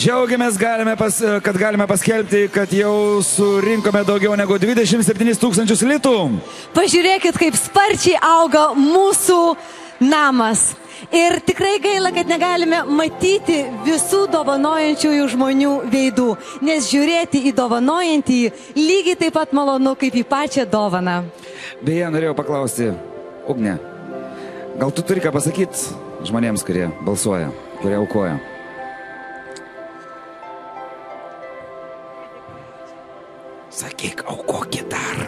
Džiaugiamės, kad galime paskelbti, kad jau surinkome daugiau negu 27 000 litų. Pažiūrėkit, kaip sparčiai auga mūsų namas. Ir tikrai gaila, kad negalime matyti visų dovanojančiųjų žmonių veidų, nes žiūrėti į dovanojantįjį lygiai taip pat malonu, kaip į pačią dovaną. Beje, norėjau paklausti, Ugne, gal tu turi ką pasakyti žmonėms, kurie balsuoja, kurie aukoja? Sakyk, aukokit dar.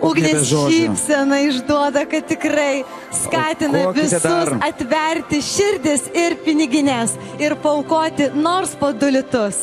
Ugnės šypsena išduoda, kad tikrai skatina visus atverti širdis ir piniginės ir paaukoti nors po 2 litus.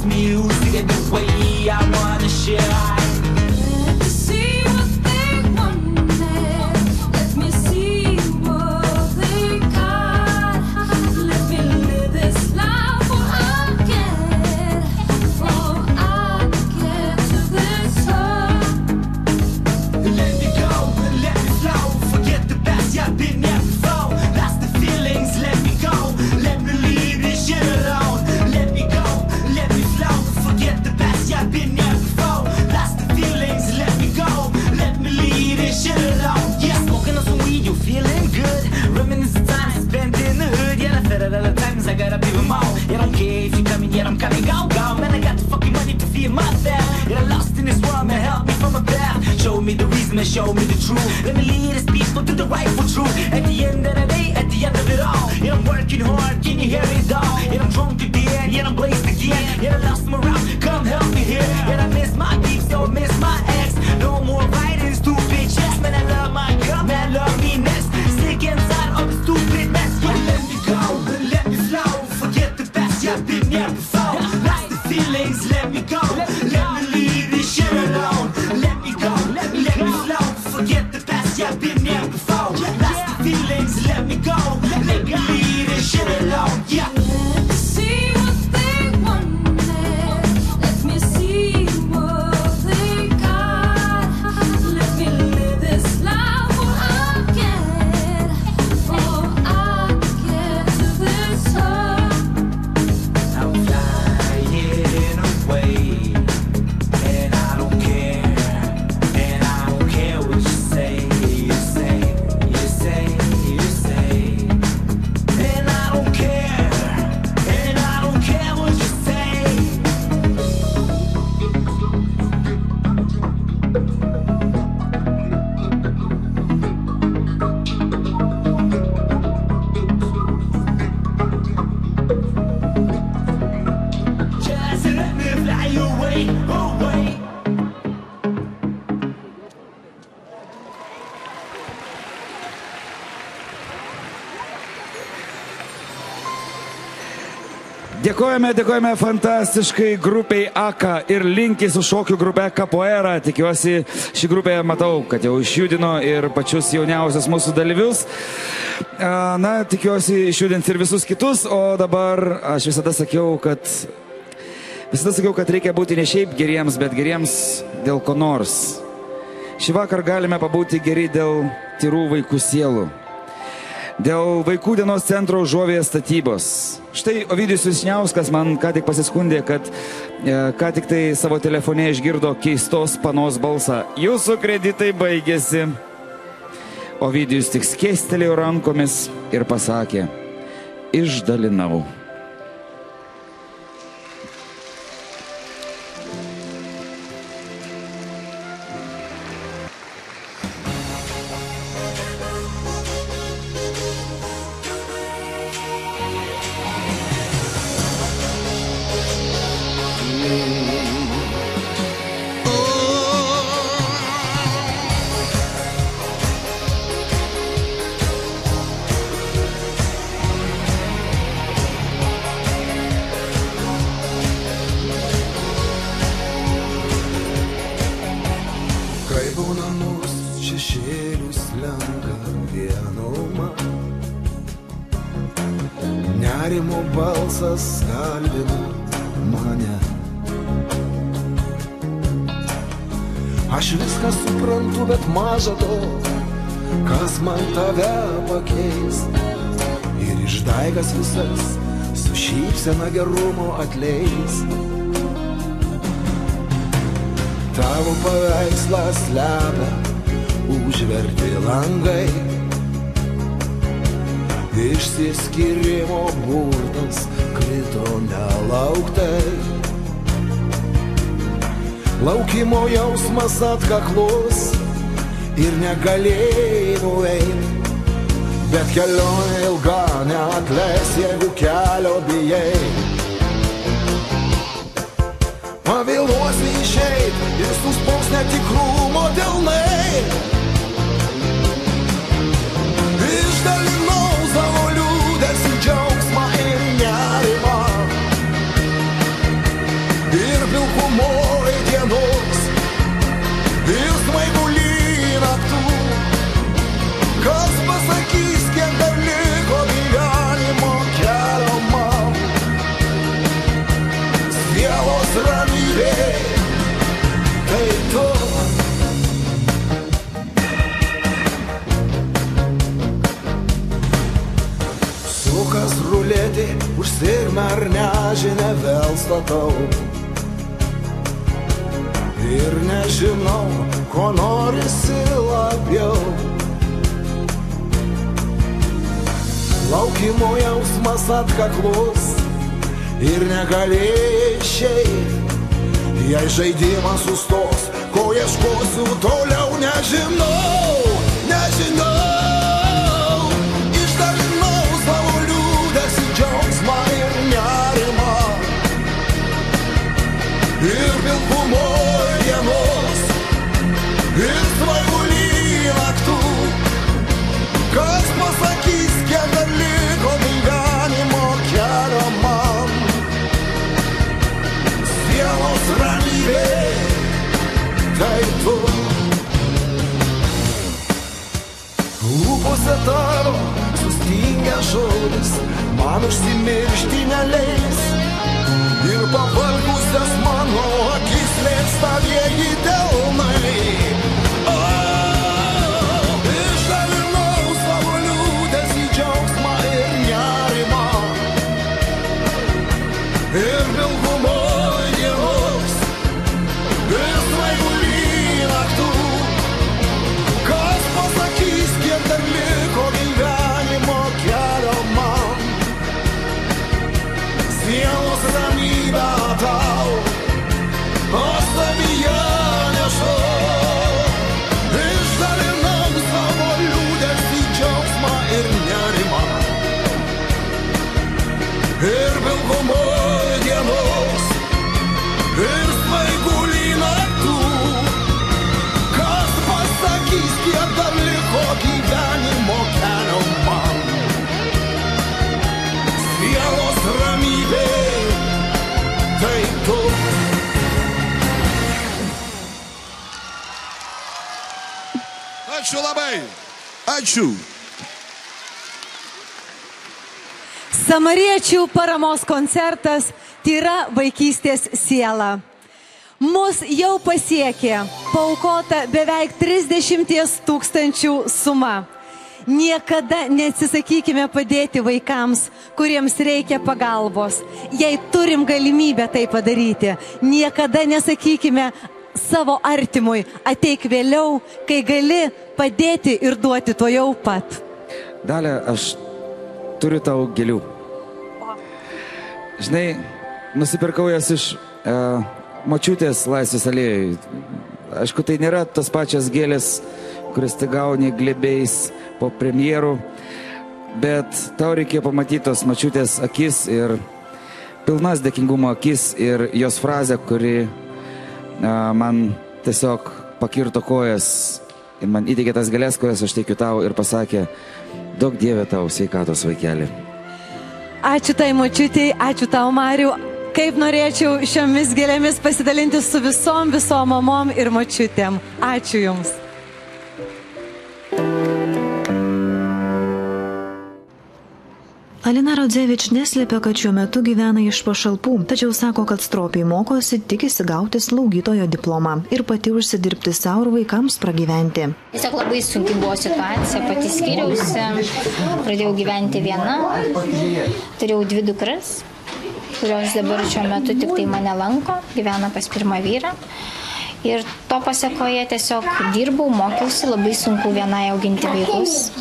Music the way I wanna share. See what they me the reason and show me the truth. Let me lead his people to the rightful truth. At the end of the day, at the end of it all, yeah, I'm working hard, can you hear it all? Yeah, I'm drunk again, yeah, I'm blazed again. Yeah, I lost my route, come help me here. Yeah, I miss my beef, so I miss my ex. No more writing stupid checks. Man, I love my girl, man, love me next. Sick inside of the stupid mess. Yeah, let me go, let me flow. Forget the past, yeah, I've been there before. Lost the feelings, let me go. Let me leave this shit alone. Let me go, let me flow. Forget the past, yeah, I've been there before. Lost the feelings, let me go. Let me leave this shit alone. Yeah. See what they wanted. Let me see what they got. Let me live this life for I get to this top. I'm flying away, and I don't care what you say, and I don't care what you say. Just let me fly away, away. Dėkojame fantastiškai grupiai Aka ir Linki su šokių grupe Capoeira. Tikiuosi, ši grupė, matau, kad jau išjudino ir pačius jauniausius mūsų dalyvius. Na, tikiuosi išjudins ir visus kitus, o dabar aš visada sakiau, kad reikia būti ne šiaip geriems, bet geriems dėl ko nors. Šį vakar galime pabūti geri dėl tyrų vaikų sielų. Dėl Vaikų dienos centro Užuovėje statybos. Štai Ovidijus Vyšniauskas man ką tik pasiskundė, kad ką tik tai savo telefone išgirdo keistos panos balsą. Jūsų kreditai baigėsi. Ovidijus tik skėstelėjo rankomis ir pasakė, išdalinau. Nerimo balsas kalbina mane. Aš viską suprantu, bet maža to, kas man tave pakeis. Ir išdaigas visas su šypsena gerumo atleis. Tavo paveikslas slepia užverti langai. Išsiskyrimo burtas krito nelauktai. Laukimo jausmas atkaklus ir negalėjai nueiti. Bet kelionė ilga neatleis, jeigu kelio bijai. Pavėluosi išeit ir suspaus netikrumo delnai. Išdalinau savo liūdesį, džiaugsmą ir nerimą. Ir pilkumoj dienos, ir smaigulį naktų. Kas pasakys, kiek dar liko gyvenimo kelio man. Sielos ramybė, tai tu. Sukas ruletė, užsirmę ar nežinia vėl statau. Ir nežinau, ko norisi labiau. Laukimo jausmas atkaklus ir negalėjai išeit. Jei žaidimas sustos, ko ieškosiu toliau nežinau, išdalinau savo liūdesį, džiaugsmą ir nerimą. Ir pilkumo dienos, ir svaigulį naktų. Kas pasakys, kiek dar liko gyvenimo kelio man? Sielos ramybė, tai tu. Lūpose tavo sustingę žodis man užsimiršti neleis. Ir pavargusias mano akis lėks tavieji delnai. Išdalinau savo liūdesį, džiaugsmą ir nerimą. Ir pilkumo dienos, ir svaigulį naktų. Kas pasakys, kiek dar liko gyvenimo kelio man? Sielos ramybę tau, aš savyje nešu. Išdalinau savo liūdesį, džiaugsmą ir nerimą. Ir pilkumo dienos, ir svaigulį naktų. Kas pasakys, kiek dar liko gyvenimo kelio man? Sielos ramybė, tai tu. Ačiū labai. Ačiū. Samariečių paramos koncertas Tyra vaikystės siela. Mus jau pasiekė paaukota beveik 30 000 suma. Niekada neatsisakykime padėti vaikams, kuriems reikia pagalbos. Jei turim galimybę tai padaryti, niekada nesakykime savo artimui, ateik vėliau, kai gali padėti ir duoti to jau pat. Dalia, aš turiu tau gėlių. Žinai, nusipirkau jas iš močiutės Laisvės alėjoj. Aišku, tai nėra tas pačias gėlės, kuris tu gauni glėbiais po premjerų, bet tau reikėjo pamatyti tos močiutės akis ir pilnas dėkingumo akis ir jos frazę, kuri man tiesiog pakirto kojas ir man įteikė tas gėlės, kurias aš teikiu tau ir pasakė: duok Dieve tau sveikatos, vaikeli. Ačiū tai močiutei, ačiū tau, Mariau. Kaip norėčiau šiomis gėlėmis pasidalinti su visom mamom ir močiutėm. Ačiū Jums. Alina Rodzevič neslėpia, kad šiuo metu gyvena iš pašalpų, tačiau sako, kad stropiai mokosi, tikisi gauti slaugytojo diplomą ir pati užsidirbti savo ir vaikams pragyventi. Tiesiog labai sunki buvo situacija, pati skyriausi, pradėjau gyventi viena, turėjau 2 dukras, kurios dabar šiuo metu tik tai mane lanko, gyvena pas pirmą vyrą. Ir to pasekoje tiesiog dirbau, mokiausi, labai sunku vienai auginti vaikus.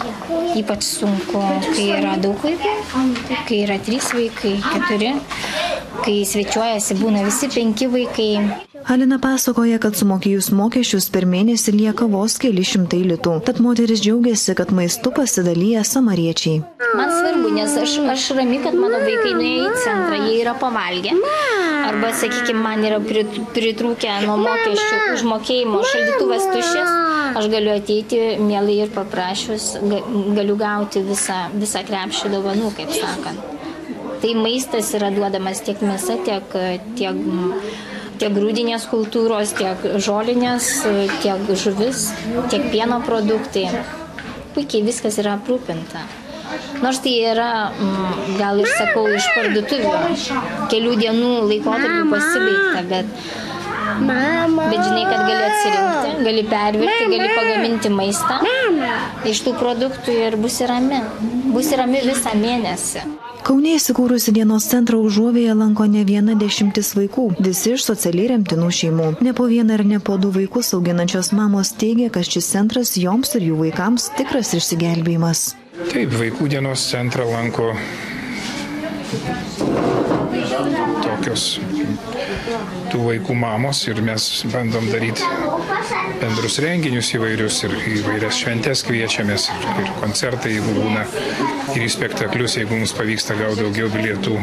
Ypač sunku, kai yra daug vaikų, kai yra 3 vaikai, 4, kai svečiuojasi, būna visi 5 vaikai. Alina pasakoja, kad sumokėjus mokesčius per mėnesį lieka vos keli šimtai litų. Tad moteris džiaugiasi, kad maistu pasidalyja samariečiai. Man svarbu, nes aš rami, kad mano vaikai nuėjo į centrą, jie yra pavalgę. Arba, sakykime, man yra pritrūkę nuo mokesčių užmokėjimo, šaldytuvas tuščias, aš galiu ateiti mielai ir paprašius, galiu gauti visą krepšį dovanų, kaip sakant. Tai maistas yra duodamas tiek mėsa, tiek grūdinės kultūros, tiek žolinės, tiek žuvis, tiek pieno produktai. Puikiai viskas yra aprūpinta. Nors tai yra, gal ir sakau, iš parduotuvių, kelių dienų laikotarpių pasibaigta, bet žinai, kad gali atsirinkti, gali pervirti, gali pagaminti maistą iš tų produktų ir būsi rami visą mėnesį. Kaune įsikūrusi dienos centrą Užuovėje lanko ne 10 vaikų, visi iš socialiai remtinų šeimų. Ne po 1 ir ne po 2 vaikus auginančios mamos teigia, kad šis centras joms ir jų vaikams tikras išsigelbėjimas. Taip, vaikų dienos centrą lanko tokios tų vaikų mamos ir mes bandom daryti bendrus renginius įvairius ir įvairias šventės kviečiamės ir koncertai, jeigu būna, ir į spektaklius, jeigu mums pavyksta gauti daugiau bilietų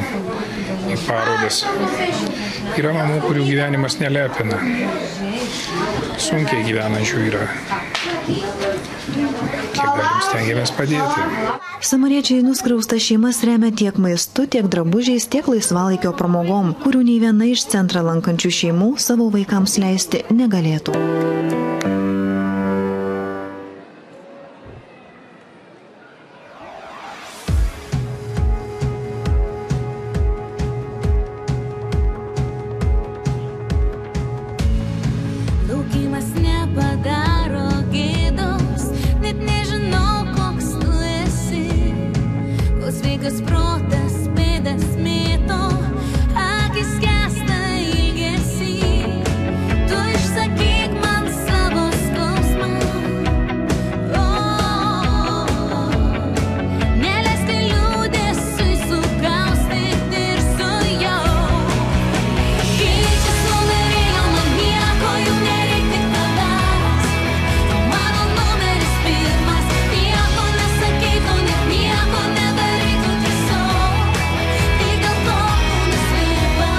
į parodas. Yra mamų, kurių gyvenimas nelepina. Sunkiai gyvenančių yra. Kiek galim stengiamės padėti. Samariečiai nuskriaustas šeimas remia tiek maistu, tiek drabužiais, tiek laisvalaikio pramogom, kurių nei viena iš centrą lankančių šeimų savo vaikams leisti negalėtų. Laukimas nepadaro gėdos, net nežinau, koks tu esi. Kol sveikas protas pėdas mėto, akis skęsta ilgesį. Tu išsakyk man savo skausmą. Neleisk liūdesiui sukaustyti ir su jau. Keičias numerėjo, man nieko jau nereik tik tavęs. Mano numeris pirmas, nieko nesakytų, net nieko nedarytų tiesiog. Tik dėl to kūnas virpa.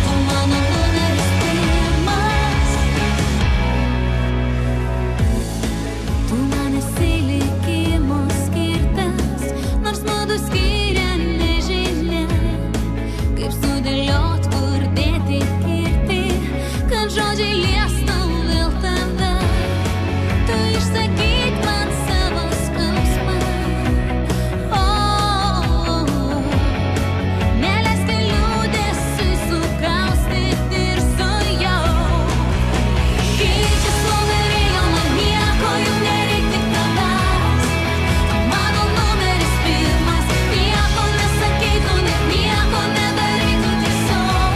Tu mano numeris pirmas. Tu man esi likimo skirtas, nors mudu skiria nežinia. Kaip sudėliot, kur dėti kirti, kad žodžiai liestų vėl tave. Tu išsakyk man savo skausmą. Neleisk liūdesiui sukaustyti ir su jau. Keičias numerėjo, man nieko jau nereik tik tavęs. Mano numeris pirmas, nieko nesakytų, net nieko nedarytų tiesiog.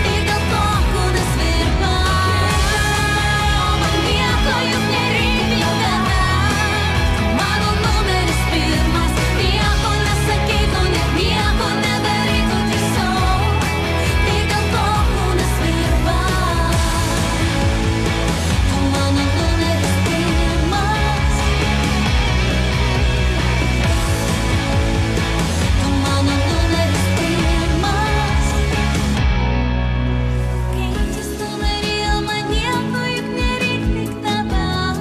Tik dėl to kūnas virpa. Man nieko jau nereik tik tavęs. Mano numeris pirmas, nieko nesakytų, net nieko nedarytų tiesiog. Tik dėl to kūnas virpa. Tu mano numeris pirmas. Tu mano numeris pirmas. Keičias numerėjo, man nieko juk nereik tik tavęs.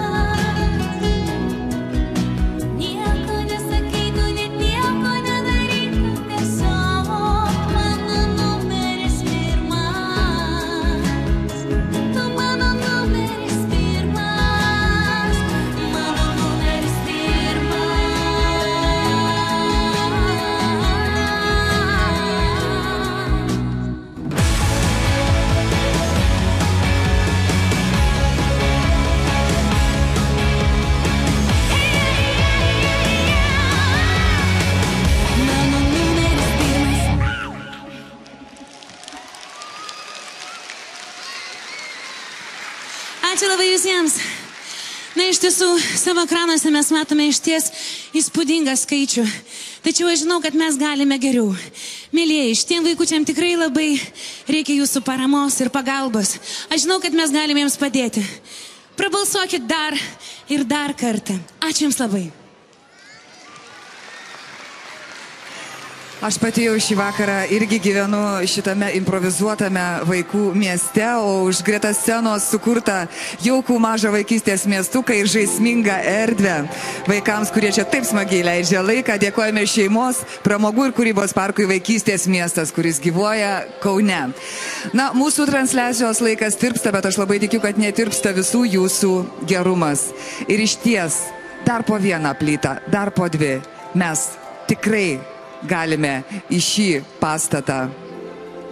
Nieko nesakytų, net nieko nedarytų tiesiog. Mano numeris pirmas. Tu mano numeris pirmas. Mano numeris pirmas. Mano numeris pirmas. Ačiū labai visiems. Na, iš tiesų, savo ekranuose mes matome išties įspūdingą skaičių. Tačiau aš žinau, kad mes galime geriau. Mėlyjeji, šitiem vaikučiam tikrai labai reikia jūsų paramos ir pagalbos. Aš žinau, kad mes galime jiems padėti. Prabalsuokit dar ir dar kartą. Ačiū jums labai. Aš pati jau šį vakarą irgi gyvenu šitame improvizuotame vaikų mieste, o už greta scenos sukurtą jaukų mažą vaikystės miestuką ir žaismingą erdvę vaikams, kurie čia taip smagiai leidžia laiką. Dėkojame šeimos, pramogų ir kūrybos parkui Vaikystės miestas, kuris gyvuoja Kaune. Na, mūsų transliacijos laikas tirpsta, bet aš labai tikiu, kad netirpsta visų jūsų gerumas. Ir išties, dar po vieną plytą, dar po dvi mes tikrai galime į šį pastatą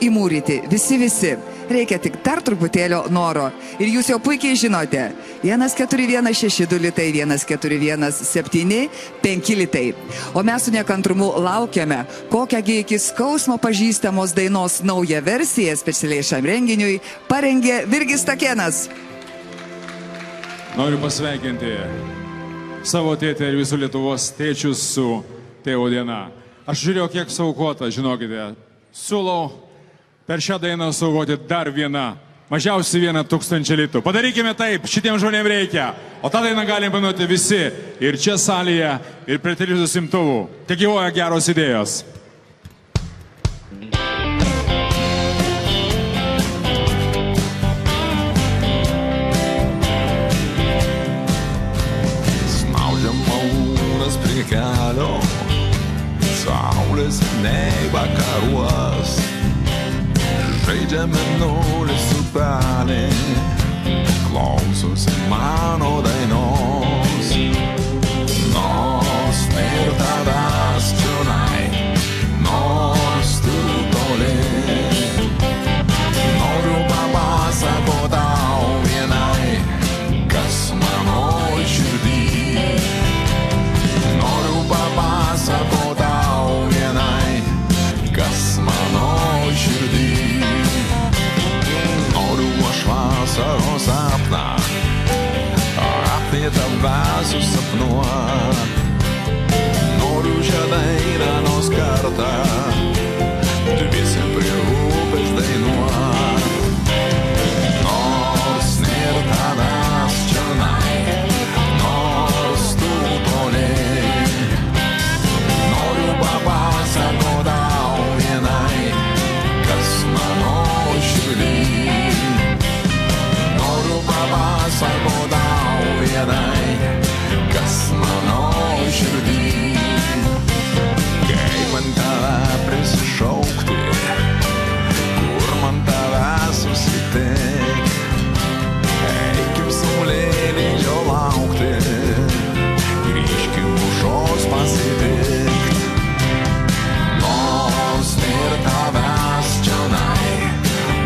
įmūryti. Visi. Reikia tik dar truputėlio noro. Ir jūs jau puikiai žinote. 1416 litai, 1417 5 litai. O mes su nekantrumu laukiame, kokiagi iki skausmo pažįstamos dainos naują versiją specialiai šiam renginiui parengė Virgis Takėnas. Noriu pasveikinti savo tėtę ir visų Lietuvos tėčius su tėvo diena. Aš žiūrėjau, kiek suaukota, žinokite. Siūlau per šią dainą suaukoti dar vieną mažiausiai 1000 litų. Padarykime taip, šitiems žmonėms reikia. O tą dainą galim painuoti visi. Ir čia salėje, ir prie televizijos imtuvų. Tik gyvoja geros idėjos. Snaudžiam malūnas prie kelio, saulės nei vakaruos. Žaidžiame nulis upelį, klausosi mano dainos. Nors nėr tavęs čionai, nors tu toli. Noriu papasakot tau vienai, kas mano širdį. Noriu papasakot tau vienai, kas mano širdį. Vasaros sapną, apie tave susapnuot. Noriu šią dainą nors kartą, dviese prie upės dainuot. Nors nėr tavęs čionai, nors tu toli. Noriu papasakot tau vienai, kas mano širdį. Papasakot tau vienai, kas mano širdį. Kaip man tave prisišaukti, kur man tave susitik. Eikim saulėlydžio laukti, grįžkim mūšos pasitikt. Nors nėr tavęs čionai,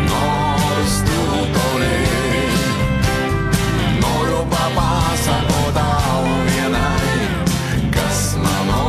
nors tu toli. Papasakot tau vienai, kas mano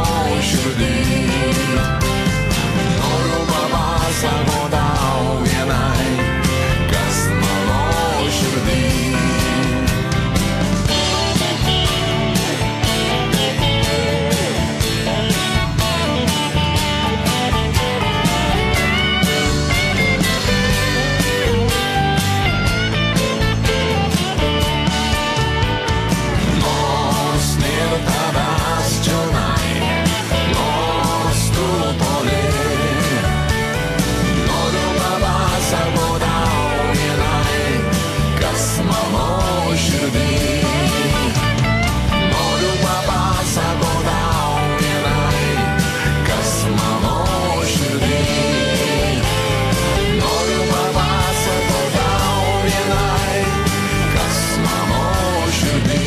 širdį. Noriu papasakot tau vienai, kas mano širdį.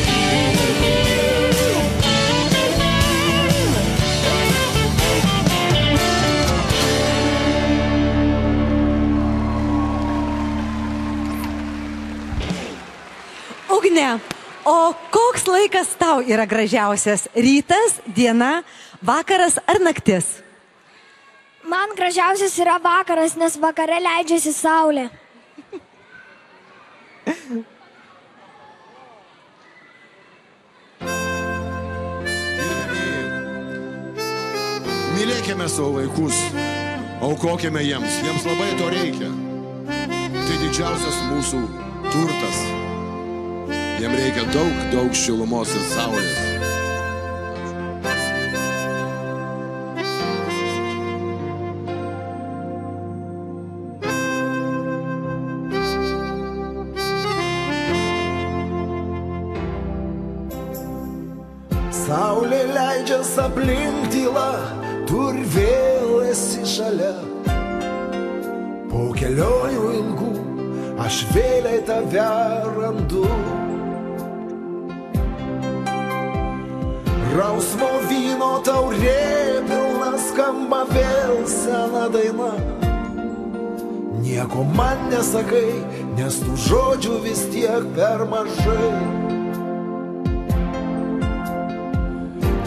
Ugne, o koks laikas tau yra gražiausias? Rytas, diena, vakaras ar naktis? Man gražiausias yra vakaras, nes vakare leidžiasi saulė. Mylėkime savo vaikus, aukokime jiems labai to reikia. Tai didžiausias mūsų turtas. Jiem reikia daug šilumos ir saulės. Saulė leidžias aplink tylą, tu ir vėl esi šalia. Po kelionių ilgų aš vėliai tave randu. Rausmo vyno taurė pilna, skamba vėl sena daina. Nieko man nesakai, nes tų žodžių vis tiek per mažai.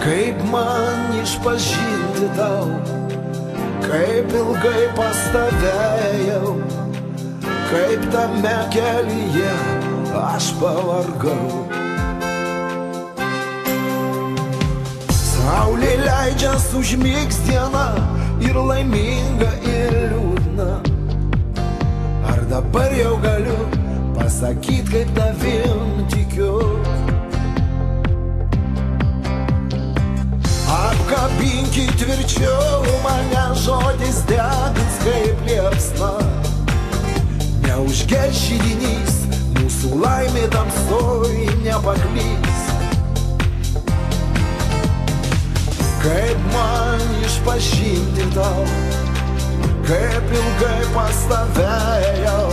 Kaip man išpažinti tau, kaip ilgai pas tave ėjau, kaip tame kelyje aš pavargau. Saulė leidžias užmigs diena, ir laiminga, ir liūdna. Ar dabar jau galiu pasakyti, kaip tavim tikiu. Apkabinkit tvirčiau mane, žodis degins kaip liepsna. Neužges židinys, mūsų laimė tamsoj nepaklys. Kaip man išpažinti tau, kaip ilgai pas tave ėjau,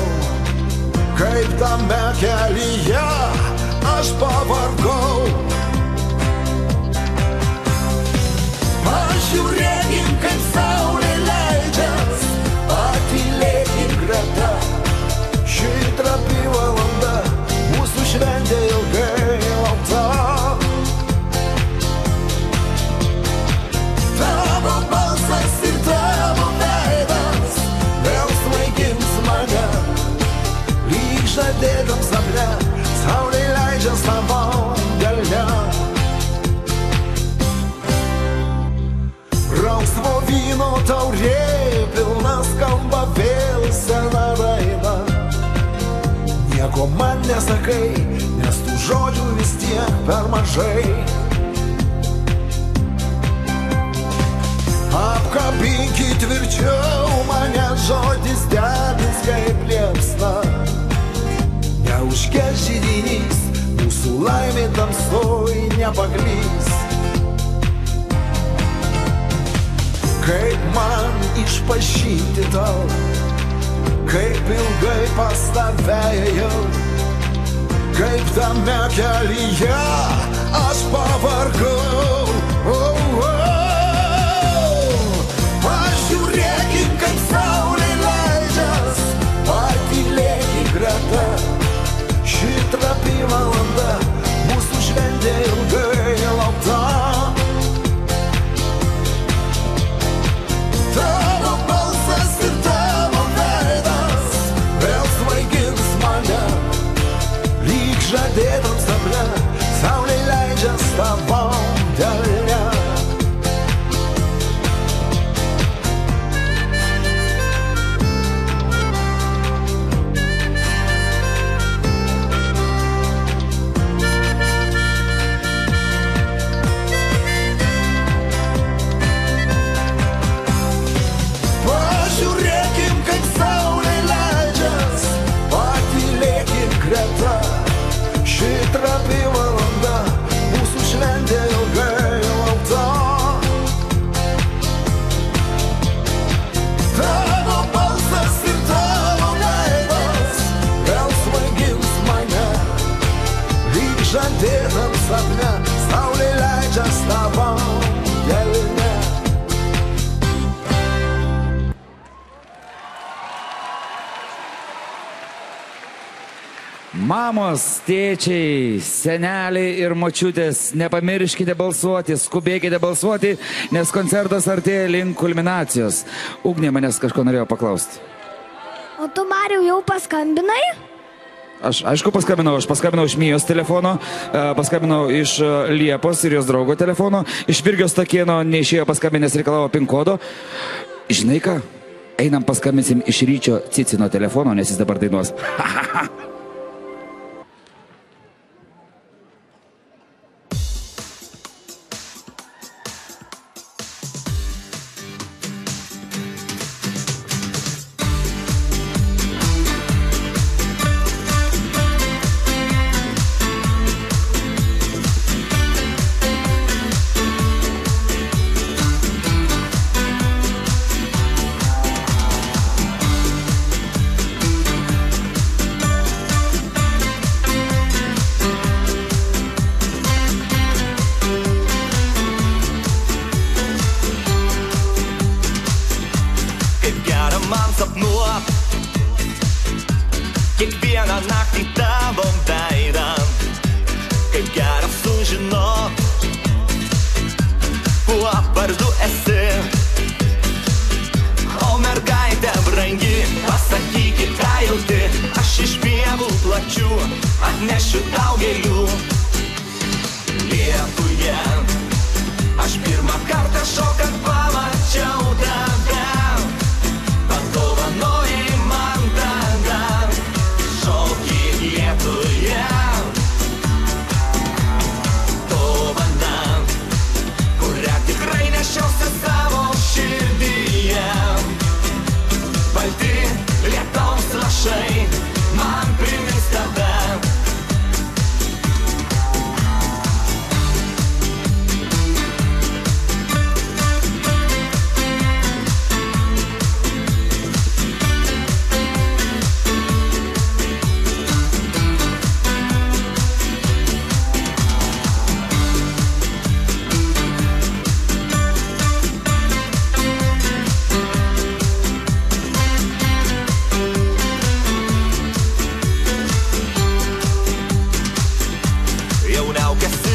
kaip tame kelyje aš pavargau. Pažiūrėkim, kaip saulė leidžias, patylėkim greta. Ši trapi valanda, mūsų šventė ilgai laukta. Tavo balsas ir tavo veidas vėl svaigins mane. Lyg žadėtam sapne, saulė leidžias tavam delne. Rausvo vyno taurė, pilna skamba vėl sena daina. Nieko man nesakai, nes tų žodžių vis tiek per mažai. Apkabinkit tvirčiau mane, žodis debins kaip liepsna. Neužges židinys, mūsų laimė tamsoj nepaklys. Kaip man išpažinti tau, kaip ilgai pas tave ėjau, kaip tame kelyje aš pavargau. Pažiūrėkim, kaip saulė leidžias, patylėkim greta. Ši trapi valanda, mūsų šventė ilgai laukta. Tavo balsas ir tavo veidas vėl svaigins mane. Lyg žadėtam sapne, saulė leidžias tavam delne. Pažiūrėkim, kaip saulė leidžias, patylėkim greta. Ši trapi valanda, mūsų šventė ilgai laukta. Tavo balsas ir tavo veidas vėl svaigins mane. Lyg žadėtam sapne, saulė leidžias tavam delne. Mamos, tėčiai, seneliai ir močiutės, nepamirškite balsuoti, skubėkite balsuoti, nes koncertas artėja link kulminacijos. Ugnė manęs kažko norėjo paklausti. O tu, Mariau, jau paskambinai? Aš aišku paskambinau iš Mijos telefono, paskambinau iš Liepos ir jos draugo telefono, iš Virgio Stakėno neišėjo paskambinęs, reikalavo PIN kodo. Žinai ką, einam paskambinsim iš Ryčio Cicino telefono, nes jis dabar dainuos. Kiekvieną naktį tavo veidą, kaip gera sužinot, kuo vardu esi. O mergaitė brangi, pasakykit, ką jauti, aš iš pievų plačių atnešiu tau gėlių. Lietuje aš pirmą kartą šokant pamačiau tave, padovanojai man tada.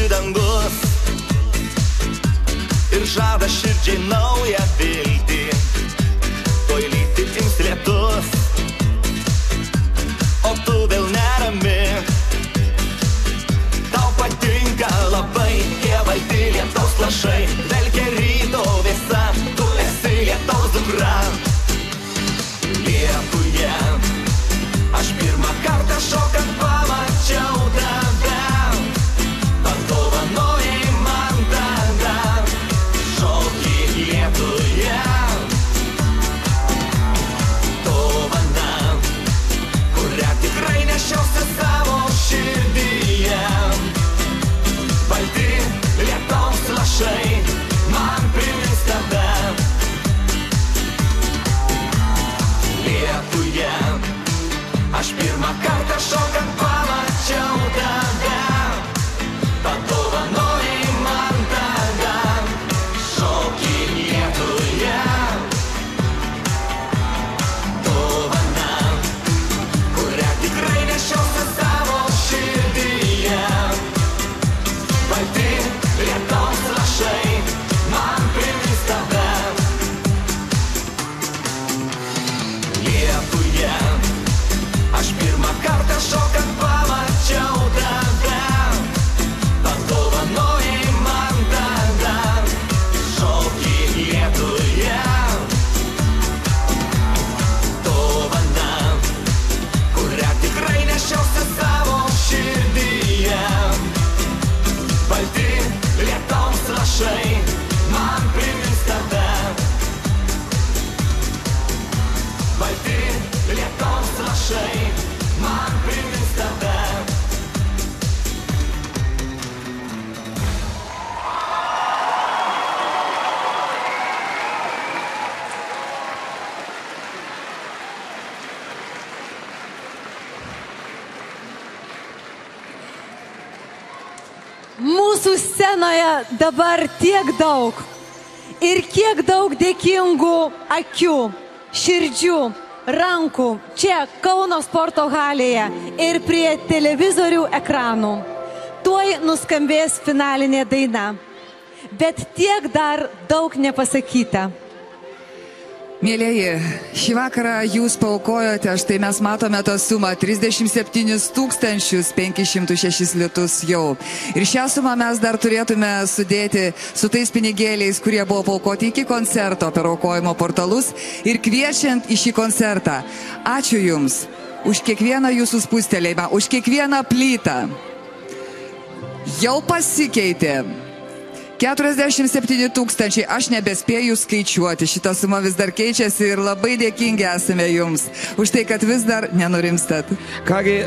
balti dangus ir žada širdžiai naują viltį. Tuoj lyti ims lietus, o tu vėl nerami. Tau patinka labai tie balti lietaus lašai, dvelkia ryto vėsa, tu esi lietaus dukra. Lietuje aš pirmą kartą šokant pamačiau tave, padovanojai man tada šokį Lietuje. Dovana, kurią tikrai nešiausi savo širdyje. Balti lietaus lašai man primins tave. Lietuje aš pirmą kartą šokant pamačiau tave, padovanojai man tada šokį Lietuje. Dovana, kurią tikrai nešiausi savo širdyje. Balti lietaus lašai man primins tave. Lietuje aš pirmą kartą šokant pamačiau tave, padovanojai man tada šokį Lietuje. Dovana, kurią tikrai nešiausi savo širdyje. Balti lietaus lašai man primins tave. Balti lietaus lašai man primins tave. Mūsų scenoje dabar tiek daug ir kiek daug dėkingų akių, širdžių, rankų čia Kauno sporto halėje ir prie televizorių ekranų. Tuoj nuskambės finalinė daina, bet tiek dar daug nepasakyta. Mėlieji, šį vakarą jūs paukojote, štai mes matome tą sumą 37 506 litus jau. Ir šią sumą mes dar turėtume sudėti su tais pinigėliais, kurie buvo paukoti iki koncerto per aukojimo portalus ir kviečiant į šį koncertą. Ačiū Jums už kiekvieną jūsų spustelėjimą, už kiekvieną plytą. Jau pasikeitė. 47 000, aš nebespėju skaičiuoti, šitą sumą vis dar keičiasi ir labai dėkingi esame Jums už tai, kad vis dar nenurimstat. Kągi,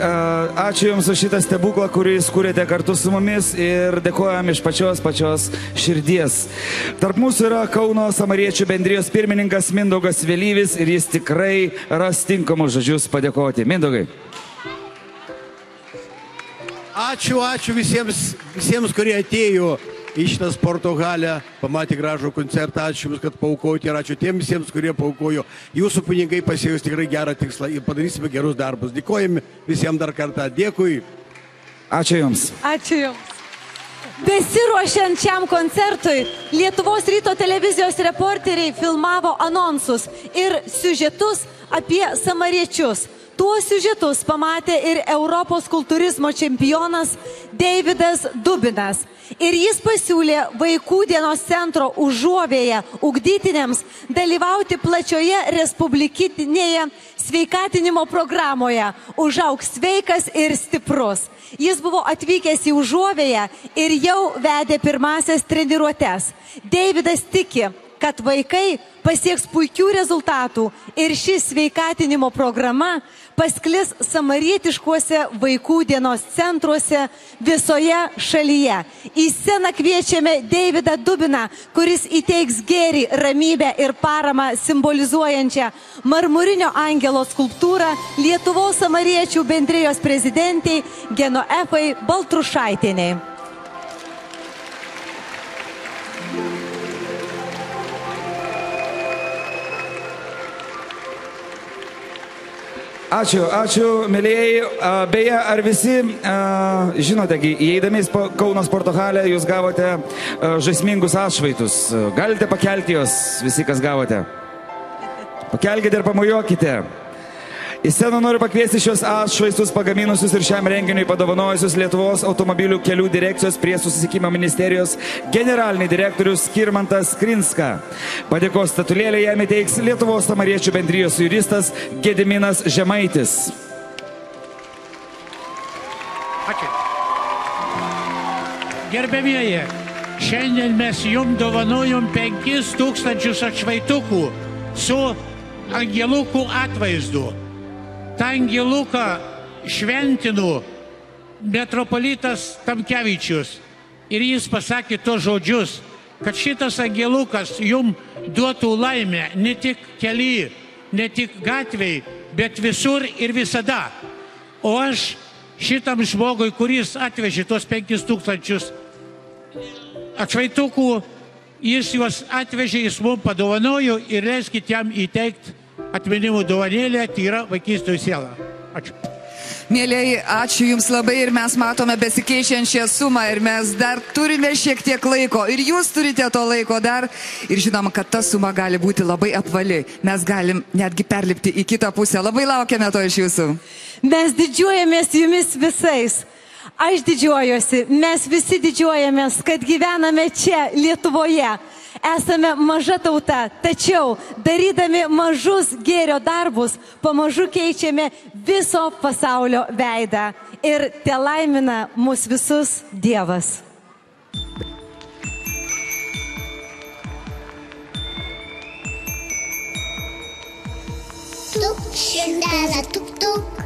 ačiū Jums už šitą stebuklą, kurį jūs kūrėte kartu su mumis ir dėkojam iš pačios širdies. Tarp mūsų yra Kauno Samariečių bendrijos pirmininkas Mindaugas Vėlyvis ir jis tikrai ras tinkamus žodžius padėkoti. Mindaugai. Ačiū visiems, kurie atėjo į šitą sporto halę, pamatė gražų koncertą. Ačiū Jums, kad paukojate ir ačiū tiem visiems, kurie paukojo. Jūsų pinigai pasiejus tikrai gerą tikslą ir padarysime gerus darbus. Dėkojame visiems dar kartą. Dėkui. Ačiū Jums. Ačiū Jums. Besiruošiant šiam koncertui, Lietuvos ryto televizijos reporteriai filmavo anonsus ir siužetus apie samariečius. Tuos siužetus pamatė ir Europos kultūrizmo čempionas Deividas Dubinas. Ir jis pasiūlė Vaikų dienos centro Užuovėje ugdytiniams dalyvauti plačioje respublikinėje sveikatinimo programoje Užauk sveikas ir stiprus. Jis buvo atvykęs į Užuovėje ir jau vedė pirmasias treniruotes. Deividas tiki, kad vaikai pasieks puikių rezultatų ir ši sveikatinimo programa pasklis samarietiškuose vaikų dienos centruose visoje šalyje. Į sceną kviečiame Deividą Dubiną, kuris įteiks gėrį, ramybę ir paramą simbolizuojančią marmurinio angelo skulptūrą Lietuvos samariečių bendrijos prezidentei Genoefai Baltrušaitienei. Ačiū, ačiū, mėlyjei. Beje, ar visi žinote, įeidami į Kauno sporto halę, jūs gavote žaismingus atšvaitus. Galite pakelti juos, visi, kas gavote. Pakelkite ir pamojuokite. Į sceną noriu pakviesti šios atšvaistus pagaminusius ir šiam renginiui padovanojusius Lietuvos automobilių kelių direkcijos prie susisiekimo ministerijos generalinį direktorius Skirmantas Skrinska. Padėkos statulėlę jam įteiks Lietuvos samariečių bendrijos juristas Gediminas Žemaitis. Ačiū. Gerbėmieji, šiandien mes jums dovanojom 5000 atšvaitukų su angelukų atvaizdu. Ta angeluką šventino metropolitas Tamkevičius ir jis pasakė tos žodžius, kad šitas angelukas jums duotų laimę ne tik kely, ne tik gatviai, bet visur ir visada. O aš šitam žmogui, kuris atvežė tos 5000 atšvaitukų, jis juos atvežė, jis mums padovanojo ir leiskit jam įteikti atminimų dovanėlę, tai yra vaikystųjų siela. Ačiū. Mėlėjai, ačiū Jums labai ir mes matome besikeičiančią sumą ir mes dar turime šiek tiek laiko ir Jūs turite to laiko dar ir žinom, kad ta suma gali būti labai apvali. Mes galim netgi perlipti į kitą pusę. Labai laukiame to iš Jūsų. Mes didžiuojamės Jumis visais. Aš didžiuojuosi, mes visi didžiuojamės, kad gyvename čia, Lietuvoje. Esame maža tauta, tačiau darydami mažus gėrio darbus, pamažu keičiame viso pasaulio veidą. Ir te laimina mus visus Dievas. Tuk, širdelė, tuk, tuk.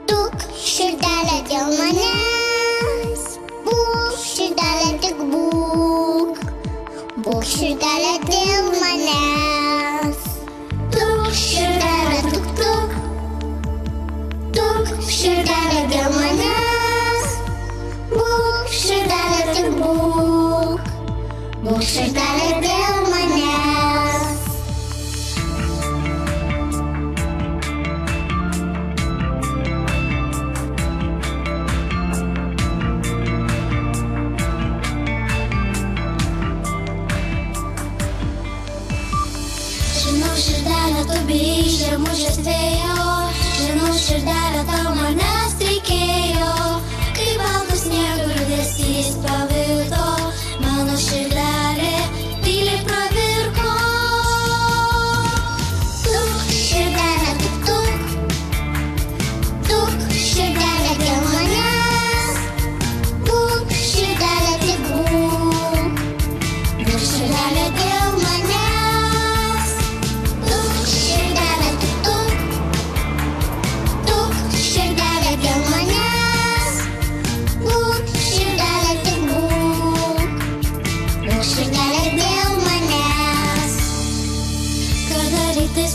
Tuk, širdelė dėl manęs. Būk, širdelė, tik būk. Būk, širdelė dėl manęs. Tuk, širdelė, tuk, tuk. Tuk, širdelė dėl manęs. Būk, širdelė, tik būk. Būk, širdelė dėl manęs. Širdelė, tu bijai žemužės vėjo, žinau, širdelė, tau manęs reikėjo, kai baltas sniego liūdesys pavirto, mano širdelė tyliai pravirko. Tuk, širdelė, tuk, tuk. Tuk, širdelė dėl manęs. Būk, širdelė, tik būk. Būk, širdelė dėl manęs.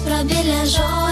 Prabilę žodžiai.